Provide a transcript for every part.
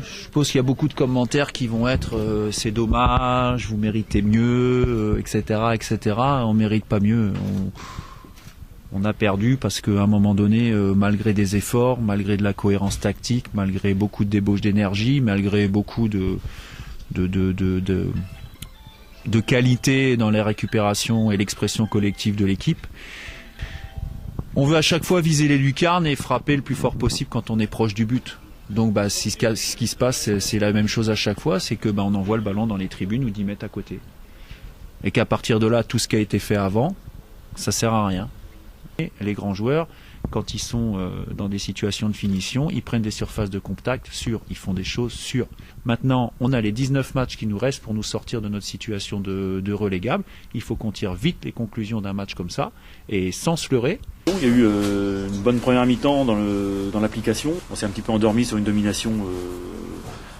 Je suppose qu'il y a beaucoup de commentaires qui vont être c'est dommage, vous méritez mieux, etc., etc. On mérite pas mieux. On a perdu parce qu'à un moment donné, malgré des efforts, malgré de la cohérence tactique, malgré beaucoup de débauche d'énergie, malgré beaucoup de qualité dans les récupérations et l'expression collective de l'équipe, on veut à chaque fois viser les lucarnes et frapper le plus fort possible quand on est proche du but. Donc ce qui se passe, c'est la même chose à chaque fois, c'est que on envoie le ballon dans les tribunes ou 10 mètres à côté. Et qu'à partir de là, tout ce qui a été fait avant, ça sert à rien. Et les grands joueurs, quand ils sont dans des situations de finition, ils prennent des surfaces de contact sûres, ils font des choses sûres. Maintenant, on a les 19 matchs qui nous restent pour nous sortir de notre situation de relégable. Il faut qu'on tire vite les conclusions d'un match comme ça, et sans se leurrer. Il y a eu une bonne première mi-temps dans l'application. On s'est un petit peu endormi sur une domination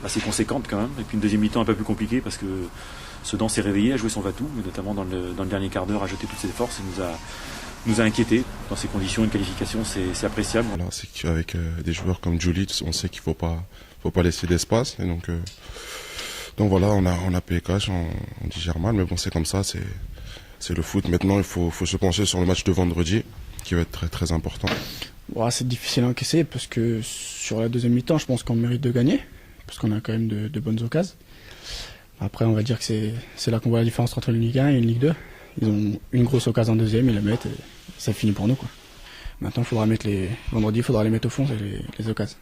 assez conséquente quand même. Et puis une deuxième mi-temps un peu plus compliquée parce que Sedan s'est réveillé, a joué son va-tout, mais notamment dans le dernier quart d'heure, a jeté toutes ses forces et nous a inquiétés. Dans ces conditions, une qualification, c'est appréciable. Voilà, c'est qu'avec des joueurs comme Juli, on sait qu'il faut pas laisser d'espace. Et donc voilà, on a payé cash, on digère mal, mais bon, c'est comme ça, c'est le foot. Maintenant, il faut se pencher sur le match de vendredi, qui va être très très important. Bon, c'est difficile à encaisser parce que sur la deuxième mi-temps, je pense qu'on mérite de gagner, parce qu'on a quand même de bonnes occasions. Après, on va dire que c'est là qu'on voit la différence entre une Ligue 1 et une Ligue 2. Ils ont une grosse occasion en deuxième, ils la mettent et ça finit pour nous, quoi. Maintenant, vendredi, il faudra les mettre au fond, les occasions.